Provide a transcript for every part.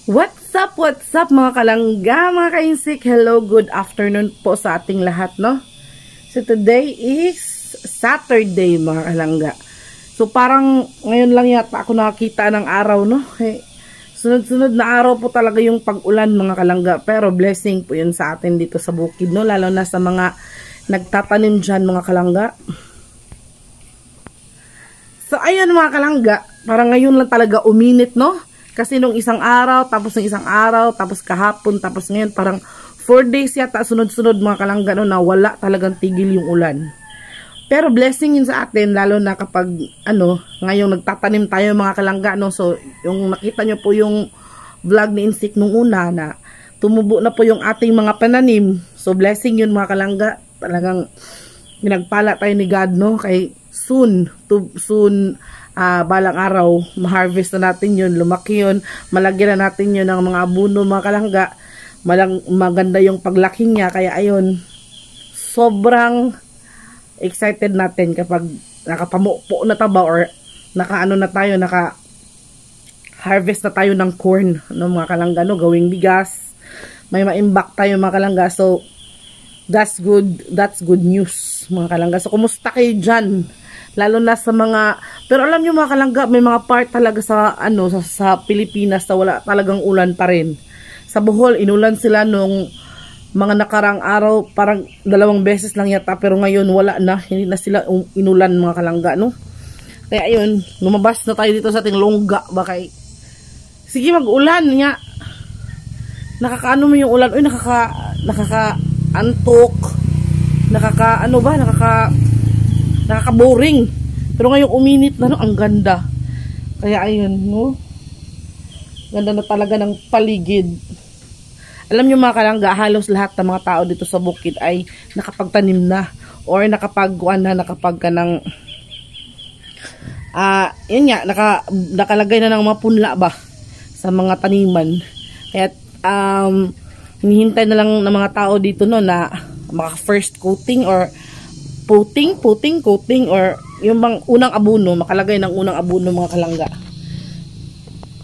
What's up mga kalangga, mga ka-insik. Hello, good afternoon po sa ating lahat, no? So today is Saturday mga kalangga. So parang ngayon lang yata ako nakakita ng araw, no? Sunod-sunod na araw po talaga yung pag-ulan mga kalangga. Pero blessing po yun sa atin dito sa bukid, no? Lalo na sa mga nagtatanim dyan mga kalangga. So ayun mga kalangga, parang ngayon lang talaga uminit, no? Kasi nung isang araw, tapos ng isang araw, tapos kahapon, tapos ngayon parang 4 days yata sunod-sunod mga kalangga, no, na wala talagang tigil yung ulan. Pero blessing yun sa atin, lalo na kapag ngayong nagtatanim tayo mga kalangga, no. So yung nakita nyo po yung vlog ni Insik nung una na tumubo na po yung ating mga pananim. So blessing yun mga kalangga, talagang pinagpala tayo ni God, no, kay soon balang araw, ma-harvest na natin yun, lumaki yun, malagyan na natin yun ng mga abuno mga kalangga, maganda yung paglaki niya, kaya ayun, sobrang excited natin kapag nakapamupo na taba or naka-harvest na tayo ng corn, no, mga kalangga, no, gawing bigas, may ma-imbak tayo mga kalangga. So that's good news mga kalangga. So kumusta kayo dyan? Lalo na sa mga, pero alam nyo mga kalangga, may mga part talaga sa Pilipinas na wala talagang ulan pa rin. Sa Bohol, inulan sila nung mga nakarang araw, parang 2 beses lang yata, pero ngayon wala na, hindi na sila inulan mga kalangga, no? Kaya ayun, lumabas na tayo dito sa ating longga, bakay. Sige, mag-ulan nga. Nakakaano mo yung ulan, uy, nakaka-antok, nakaka-boring. Pero ngayong uminit na, no, ang ganda. Kaya ayun, no, ganda na talaga ng paligid. Alam nyo mga kalangga, halos lahat ng mga tao dito sa bukid ay nakapagtanim na or nakapagkuan na, yun nga, nakalagay na ng mga punla ba sa mga taniman. Kaya hinihintay na lang ng mga tao dito, no, na maka first coating or coating or yung bang unang abuno, makalagay ng unang abuno mga kalangga.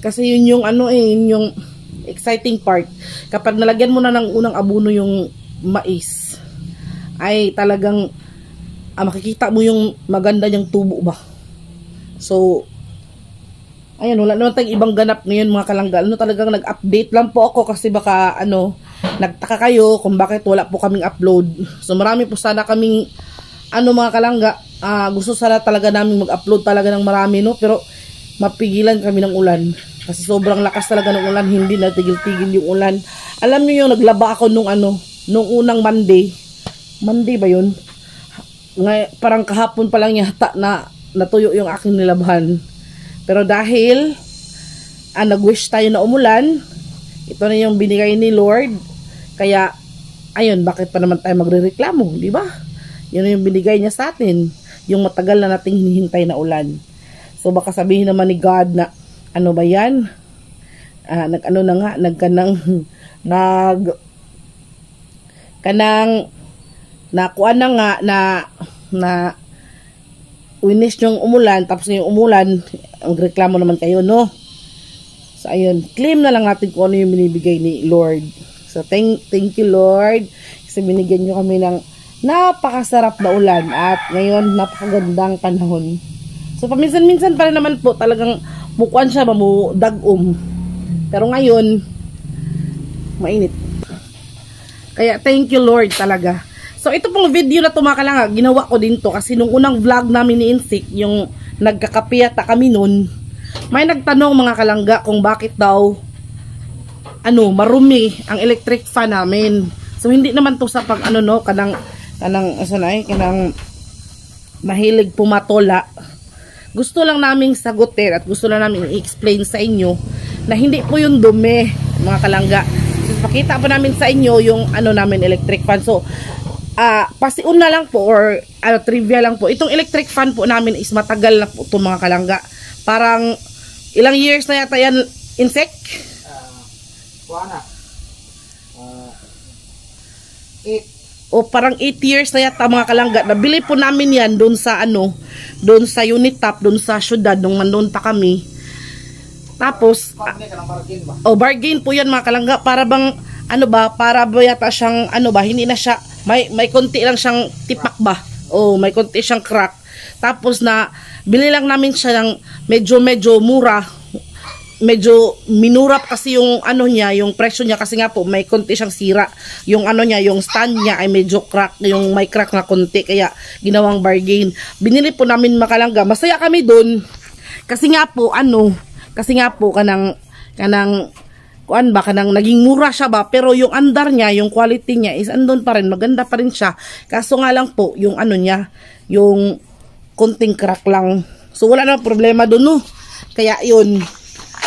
Kasi yun yung yun yung exciting part. Kapag nalagyan mo na ng unang abuno yung mais, ay talagang makikita mo yung maganda niyang tubo ba. So ayun, wala naman tayong ibang ganap ngayon mga kalangga. Talagang nag-update lang po ako kasi baka nagtaka kayo kung bakit wala po kaming upload. So marami po sana kaming mga kalangga, gusto sana talaga namin mag-upload talaga ng marami, no, pero mapigilan kami ng ulan kasi sobrang lakas talaga ng ulan, hindi na tigil-tigil yung ulan. Alam niyo yung naglaba ako nung unang Monday ba yun, parang kahapon pa lang yata na natuyo yung aking nilabhan. Pero dahil nag-wish tayo na umulan, ito na yung binigay ni Lord, kaya ayun, bakit pa naman tayo magrereklamo, di ba? Yun yung binigay niya sa atin, yung matagal na nating hinihintay na ulan. So baka sabihin naman ni God na ano ba yan? Nakuha na nga na winis yung umulan, tapos yung umulan, ang reklamo naman kayo, no? So ayun, claim na lang natin kung ano yung binibigay ni Lord. So thank you Lord, kasi binigyan nyo kami ng napakasarap na ulan at ngayon napakagandang panahon. So paminsan-minsan pa rin naman po talagang mukuan siya mamudagom. Pero ngayon mainit. Kaya thank you Lord talaga. So ito pong video na tumakalanga, ginawa ko din to kasi nung unang vlog namin ni Insik, yung nagkakapiyata kami nun, may nagtanong mga kalangga kung bakit daw marumi ang electric fan namin. So hindi naman to sa pag kanang mahilig pumatola. Gusto lang naming sagutin at gusto lang namin i-explain sa inyo na hindi po yung dumi mga kalangga. So pakita po namin sa inyo yung namin electric fan. So pasiun na lang po or trivia lang po. Itong electric fan po namin is matagal na po ito mga kalangga. Parang ilang years na yata yan, Insik? 8 o parang 8 years na yata mga kalangga. Nabili po namin yan doon sa Unitap, doon sa syudad nung nandun pa kami. Tapos, bargain po yan mga kalangga. Para bang, para ba yata siyang, hindi na siya, may konti lang siyang tipak ba? May konti siyang crack. Tapos bili lang namin siya ng medyo mura. Medyo minurap kasi yung yung presyo niya kasi nga po may konti siyang sira. Yung yung stand niya ay medyo crack, yung may crack na konti, kaya ginawang bargain. Binili po namin mga kalangga. Masaya kami doon. Kasi nga po kanang naging mura siya ba, pero yung andar niya, yung quality niya is andun pa rin, maganda pa rin siya. Kaso nga lang po yung niya, yung konting crack lang. So wala na problema doon, no. Kaya yun,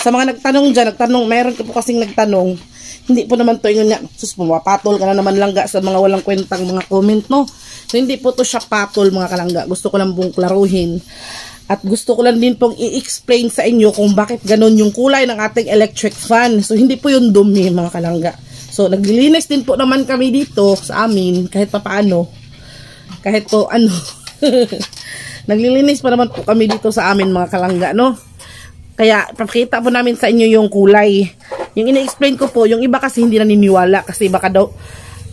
sa mga nagtanong, meron ko po kasing nagtanong, hindi po naman to yun nga, sus, pumapatol ka na naman langga sa mga walang kwentang mga comment, no. So hindi po to siya patol mga kalangga, gusto ko lang pong klaruhin. At gusto ko lang din pong i-explain sa inyo kung bakit ganun yung kulay ng ating electric fan. So hindi po yun dumi mga kalangga. So naglilinis din po naman kami dito sa amin, kahit pa paano. Kahit po naglilinis pa naman po kami dito sa amin mga kalangga, no. Kaya papakita po namin sa inyo yung kulay. Yung ini-explain ko po, yung iba kasi hindi naniniwala kasi baka daw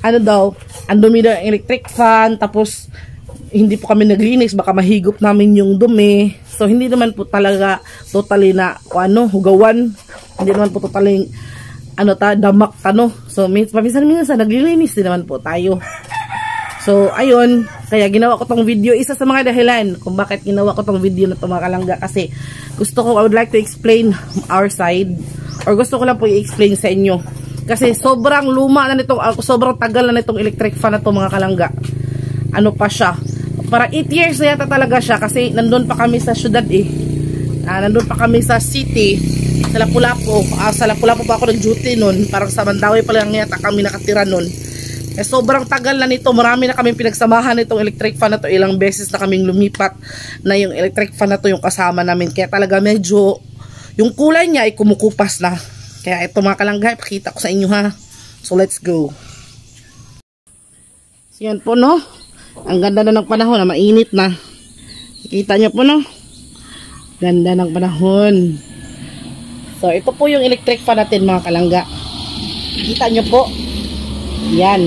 ang dumi daw ang electric fan, tapos hindi po kami naglinis, baka mahigop namin yung dumi. So hindi naman po talaga totally na hugawan. Hindi naman po totally damak So minsan naglilinis din naman po tayo. So ayun, kaya ginawa ko tong video. Isa sa mga dahilan kung bakit ginawa ko tong video na to mga kalangga, kasi I would like to explain our side, or gusto ko lang po i-explain sa inyo. Kasi sobrang luma na nitong, sobrang tagal na nitong electric fan na to mga kalangga. Pa siya? Para 8 years na yata talaga siya, kasi nandun pa kami sa syudad nandun pa kami sa city, sa Lapu-Lapu. Sa Lapu-Lapu pa ako nag-duty nun. Parang sa Mandawi pa lang yata kami nakatira nun. Sobrang tagal na nito. Marami na kaming pinagsamahan nitong electric fan na to. Ilang beses na kaming lumipat na yung electric fan na to yung kasama namin. Kaya talaga medyo yung kulay niya ay kumukupas na. Kaya ito mga kalangga, ipakita ko sa inyo ha. So let's go. So yan po, no. Ang ganda na ng panahon, mainit na. Kita nyo po, no. Ganda ng panahon. So ito po yung electric fan natin mga kalangga. Kita nyo po. Yan.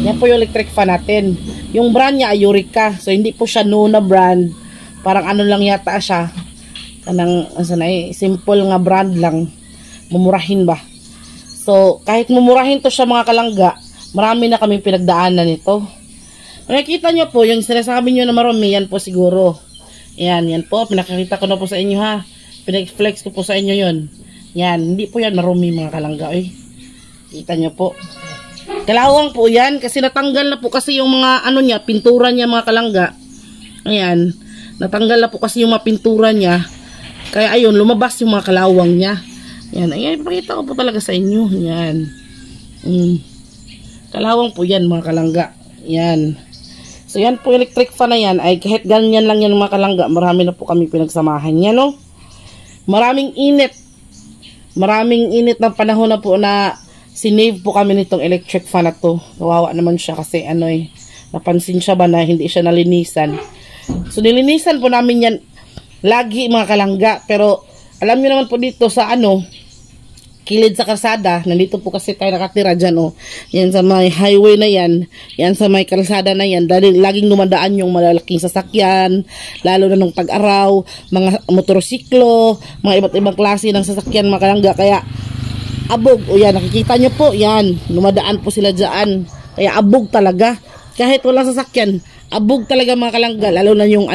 Yan po yung electric fan natin. Yung brand niya ay Eureka. So hindi po siya Nuna brand. Parang lang yata siya. Simple nga brand lang. Mumurahin ba? So kahit mumurahin to siya mga kalangga, marami na kaming pinagdaanan nito. Nakikita nyo po, yung sinasabi nyo na marami, yan po siguro. Yan po. Pinakita ko na po sa inyo ha. Pinag-flex ko po sa inyo yon. Yan. Hindi po yan marumi mga kalangga. Kita nyo po. Kalawang po yan, kasi natanggal na po kasi yung mga niya, pintura niya mga kalangga. Ayan, natanggal na po kasi yung mga pintura niya. Kaya ayun, lumabas yung mga kalawang niya. Yan, ayan, ipakita ko po talaga sa inyo. Yan. Kalawang po yan mga kalangga. Yan. So yan po electric fan na yan, ay kahit ganyan lang yan mga kalangga, marami na po kami pinagsamahan yan, no? Maraming init ng panahon na po na sinave po kami nitong electric fan na to. Kawawa naman siya kasi napansin siya ba na hindi siya nalinisan. So nilinisan po namin yan lagi mga kalangga. Pero alam niyo naman po dito sa kilid sa kalsada, nandito po kasi tayo nakatira dyan, yan sa may highway na yan sa may kalsada na yan, dahil laging dumadaan yung malalaking sasakyan, lalo na nung tag-araw, mga motorsiklo, mga iba't ibang klase ng sasakyan mga kalangga, kaya abog. Yan, nakikita nyo po, yan, dumadaan po sila dyan, kaya abog talaga, kahit walang sasakyan, abog talaga mga kalangga, lalo na yung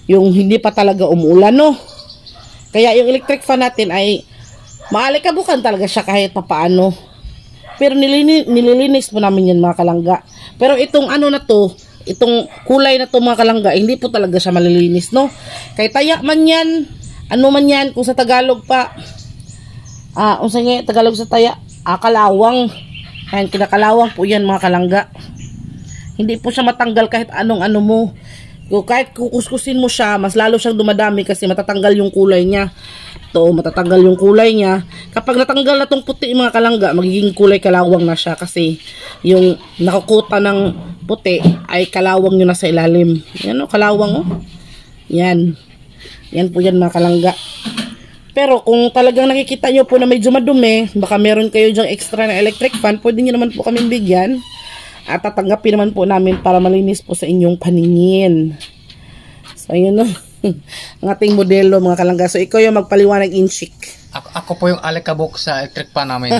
yung hindi pa talaga umuulan, no? Kaya yung electric fan natin ay maalikabukan talaga siya kahit papaano. Pero nililinis mo namin yan mga kalangga. Pero itong na to, itong kulay na to mga kalangga, hindi po talaga siya malilinis, no? Kaya taya man yan, man yan, kung sa Tagalog pa, Tagalog sa taya, kalawang. Ayan, kinakalawang po yan mga kalangga. Hindi po siya matanggal kahit anong mo. Kahit kukuskusin mo siya, mas lalo siyang dumadami kasi matatanggal yung kulay niya. Matatanggal yung kulay niya. Kapag natanggal na tong puti mga kalangga, magiging kulay kalawang na siya kasi yung nakukuta ng puti ay kalawang nyo na sa ilalim. Yan kalawang Yan. Yan po yan mga kalangga. Pero kung talagang nakikita nyo po na medyo madumi, baka meron kayo dyang extra na electric fan, pwede nyo naman po kaming bigyan. At tatanggapin naman po namin para malinis po sa inyong paningin. So, ayun no. Ang ating modelo mga kalangga. So, ikaw yung magpaliwanag inchik. Ako po yung alikabok sa electric fan namin.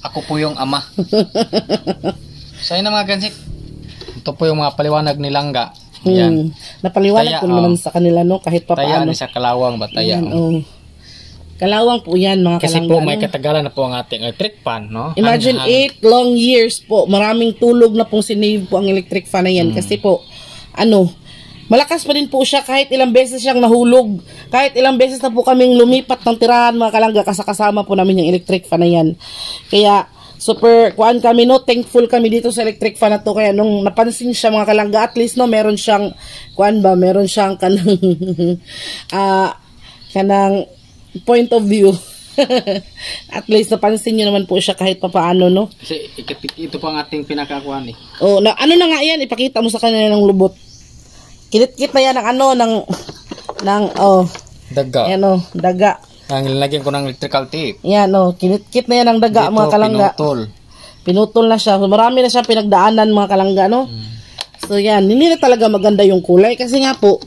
Ako po yung ama. So, ayun na mga gansik. Ito po yung mga paliwanag ni Langga. Yan. Napaliwanag ko naman sa kanila no, kahit pa taya paano. Sa kalawang ba taya? Kalawang po yan mga kasi kalangga. Kasi po may katagalan na po ang ating electric fan, no? Imagine 8 long years po. Maraming tulog na pong sinave po ang electric fan na yan. Kasi po, malakas pa din po siya kahit ilang beses siyang nahulog. Kahit ilang beses na po kaming lumipat ng tirahan mga kalangga kasama po namin yung electric fan na yan. Kaya, super kuan kami no, thankful kami dito sa electric fan na to. Kaya nung napansin siya mga kalangga, at least no, meron siyang meron siyang kanang point of view. At least napansin nyo naman po siya kahit papaano no. Kasi ito po ang ating pinakakuan eh. Oh, na nga yan, ipakita mo sa kanila ng lubot. Kinit-kit na yan ng daga. Ayan daga. Ang nilagyan ko ng electrical tape. Yan kinit-kit na yan ng daga. Dito, mga kalangga. Pinutol na siya. So, marami na siya pinagdaanan mga kalangga no. So yan, hindi na talaga maganda yung kulay kasi nga po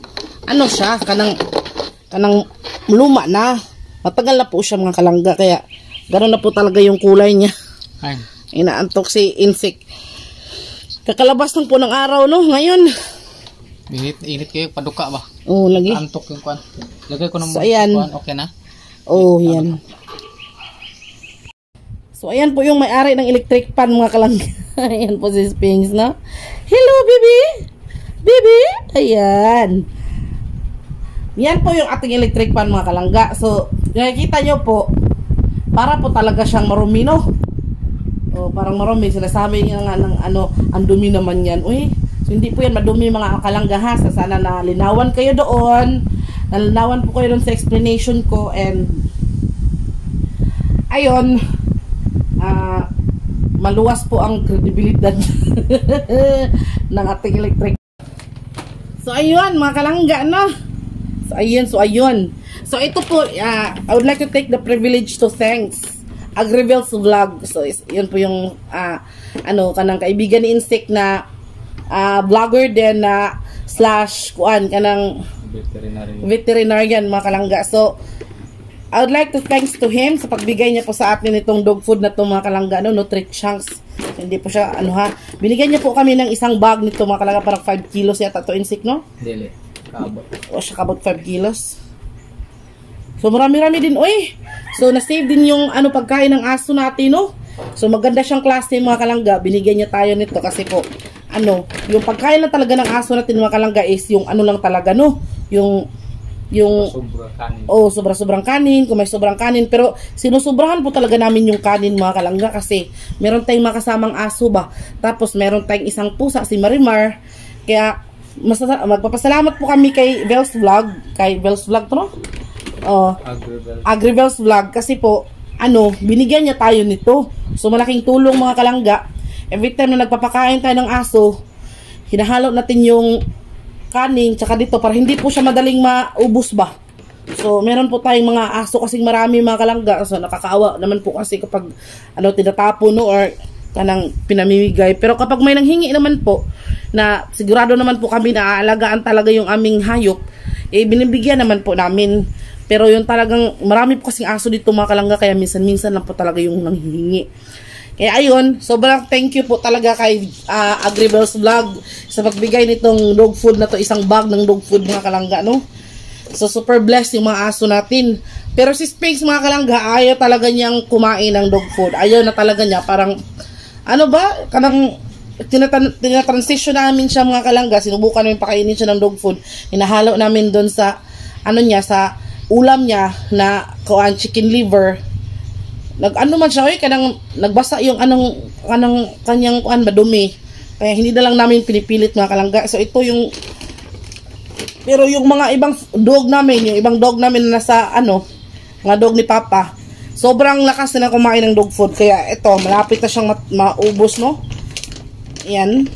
siya kanang luma na. Matagal na po siya mga kalangga kaya ganoon na po talaga yung kulay niya. Ay. Inaantok si insect. Kakalabas lang po ng araw no ngayon. Init kayo paduka ba? Oh, lagi. Antok yung kuan. Lagay ko ng so, ayan. Okay na. Oh, yan. So, ayan po yung may-ari ng electric fan mga kalangga. Ayan po si Sphinx, no? Hello, baby! Baby! Ayan. Yan po yung ating electric fan mga kalangga. So, nakikita nyo po, para po talaga siyang marumi, no? O, parang marumi. Sinasabi niya nga ng ang dumi naman yan. Uy, so hindi po yan madumi mga kalangga ha. So, sana nalinawan kayo doon. Nalinawan po kayo doon sa explanation ko. And, ayun, maluwas po ang kredibilidad ng ating electric. So, ayun mga kalangga, no? So, ayun. So, ito po, I would like to take the privilege to thanks Agribel's Vlog. So, yun po yung, kanang kaibigan ni Insect na vlogger din na kanang veterinarian mga kalangga. So, I would like to thanks to him sa pagbigay niya po sa atin itong dog food na to mga kalangga, Nutrit Chunks. Hindi po siya, binigyan niya po kami ng isang bag nito mga kalangga, parang 5 kilos yata to Insect, no? Dili. O siya kabot 5 kilos. So marami-rami din, uy. So na-save din yung pagkain ng aso natin, no? So maganda siyang klase mga kalangga. Binigyan niya tayo nito kasi po yung pagkain lang talaga ng aso natin mga kalangga is yung lang talaga, no? Yung sobrang kanin, kung may sobrang kanin, pero sinusobrahan po talaga namin yung kanin mga kalangga kasi meron tayong makasamang aso ba. Tapos meron tayong isang pusa, si Marimar. Kaya magpapasalamat po kami kay Bells Vlog, to, no? Agribel's Vlog kasi po binigyan niya tayo nito. So malaking tulong mga kalangga. Every time na nagpapakain tayo ng aso, hinahalo natin yung kanin tsaka dito para hindi po siya madaling maubos ba. So meron po tayong mga aso kasing marami mga kalangga. So nakakaawa naman po kasi kapag tinatapon no or kanang pinamimigay. Pero kapag may nanghingi naman po na sigurado naman po kami na aalagaan talaga yung aming hayop, binibigyan naman po namin. Pero yung talagang marami po kasing aso dito mga kalangga kaya minsan-minsan lang po talaga yung nanghihingi. Kaya ayun, sobrang thank you po talaga kay Agribel's Vlog sa pagbigay nitong dog food na to, isang bag ng dog food mga kalangga, no? So super blessed yung mga aso natin. Pero si Sphinx mga kalangga, ayaw talaga niyang kumain ng dog food. Ayaw na talaga niya, parang kanang tinatransition namin siya mga kalangga, sinubukan namin pakainin siya ng dog food. Hinahalo namin doon sa sa ulam niya na chicken liver. Man siya, kanang nagbasa yung kanyang madumi. Kaya hindi na lang namin pinipilit mga kalangga. So ito yung pero yung mga ibang dog namin, yung ibang dog namin na nasa mga dog ni Papa, sobrang lakas na kumain ng dog food. Kaya ito, malapit na siyang maubos, no? Ayan.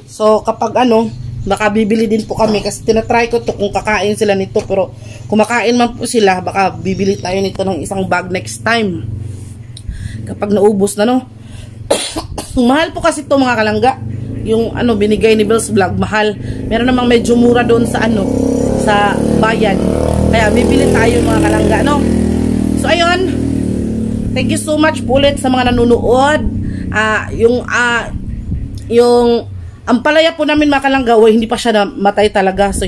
So kapag baka bibili din po kami kasi tinatry ko to kung kakain sila nito pero kumakain man po sila, baka bibili tayo nito ng isang bag next time. Kapag naubos na, no? Mahal po kasi ito mga kalangga. Yung ano, binigay ni Bells Vlog, mahal. Meron namang medyo mura doon sa ano, sa bayan. Kaya bibili tayo mga kalangga, no? So, ayun. Thank you so much po ulit sa mga nanonood. Yung ampalaya po namin mga kalangga, hindi pa siya namatay talaga. So,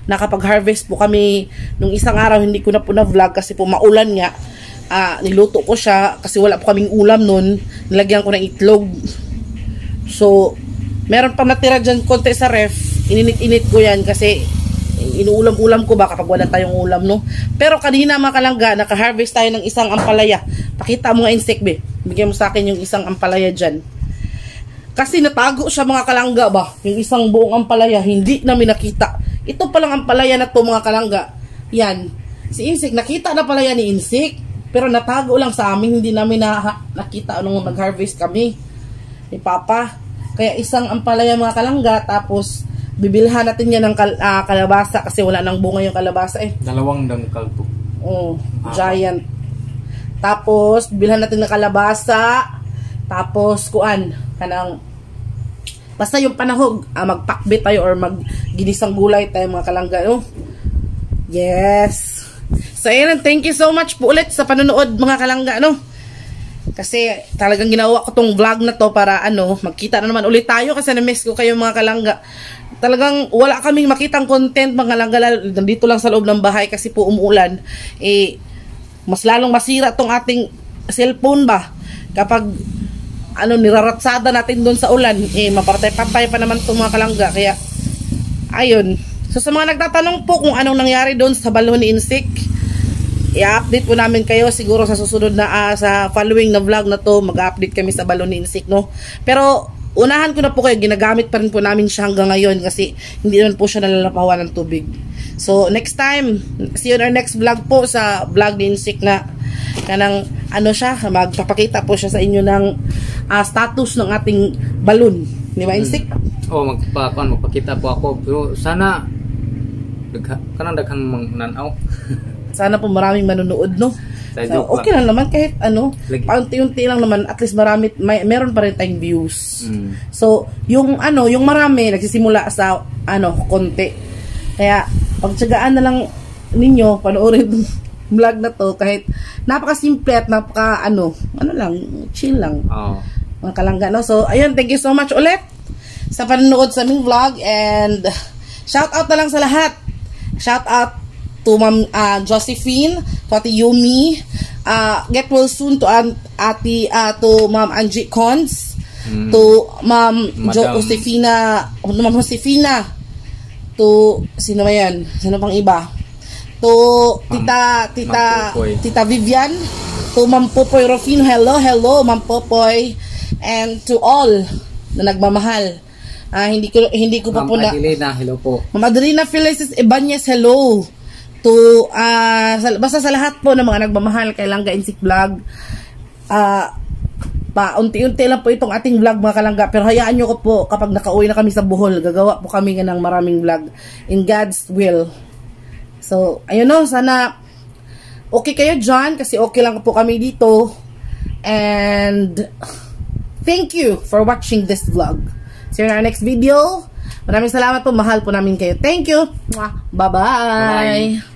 nakapag-harvest po kami nung isang araw. Hindi ko na po na-vlog kasi po maulan nga. Niluto ko siya kasi wala po kaming ulam nun. Nilagyan ko ng itlog. So, meron pa natira dyan konti sa ref. Ininit-init ko yan kasi inuulam-ulam ko ba kapag wala tayong ulam, no? Pero kanina mga kalangga, naka-harvest tayo ng isang ampalaya. Pakita mo nga insect, be. Bigyan mo sa akin yung isang ampalaya dyan. Kasi natago siya mga kalangga ba? Yung isang buong ampalaya, hindi namin nakita. Ito palang ampalaya na to mga kalangga. Yan. Si insect, nakita na pala yan ni insect. Pero natago lang sa amin, hindi namin nakita nung nag-harvest kami ni Papa. Kaya isang ampalaya mga kalangga, tapos bibilhan natin yan ng kalabasa kasi wala nang bunga yung kalabasa eh. 2 dangkal to. Oh, giant. Tapos bibilhan natin ng kalabasa, tapos kanang basta yung panahog, magpakbit tayo or magginisang gulay tayo mga kalangga, no? Yes. So ayun, thank you so much po ulit sa panonood mga kalangga, no? Kasi talagang ginawa ko tong vlog na to para magkita na naman ulit tayo kasi na-miss ko kayo mga kalangga. Talagang wala kaming makitang content mga kalangga, nandito lang sa loob ng bahay kasi po umuulan. Mas lalong masira tong ating cellphone ba kapag niraratsada natin doon sa ulan, mapatay-patay pa naman itong mga kalangga. Kaya ayun. So sa mga nagtatanong po kung anong nangyari doon sa balon ni insect, i-update po namin kayo siguro sa susunod na sa following na vlog na to. Mag-update kami sa balon ni insect, no? Pero unahan ko na po kayo, ginagamit pa rin po namin siya hanggang ngayon kasi hindi naman po siya nalalapawan ng tubig. So next time, see you on our next vlog po, sa vlog ni insect na kanang magpapakita po siya sa inyo ng status ng ating balon, di ba insect? Magpakita po ako, pero sana daghang mananaw. Sana po maraming manonood, no? So, okay lang naman kahit paunti-unti lang naman, at least meron pa rin tayong views. So, yung marami nagsisimula sa konti. Kaya pagtiyagaan na lang ninyo panoorin itong vlog na to, kahit napaka-simple at chill lang. Mga kalangga, no? So, ayun, thank you so much ulit sa panonood sa aming vlog, and shout out na lang sa lahat. Shout out to Ma'am Josephine, to Ate Yumi, get well soon to to Ma'am Angie Cons, to Ma'am Josefina, to sino ba yan? Sino pang iba? To Tita Vivian, to Ma'am Popoy Rufino, hello Ma'am Popoy, and to all na nagmamahal. Hindi ko pa po na Adelina, hello po. Ma'am Adelina Felices Ibanez, hello. To basta sa lahat po ng mga nagmamahal kay Langga Insect Vlog. Unti-unti lang po itong ating vlog mga kalangga, pero hayaan nyo ko po, kapag nakauwi na kami sa Bohol, gagawa po kami ng maraming vlog in God's will. So ayun, no, sana okay kayo dyan kasi okay lang po kami dito, and thank you for watching this vlog. See you in our next video. Maraming salamat po, mahal po namin kayo. Thank you. Bye-bye.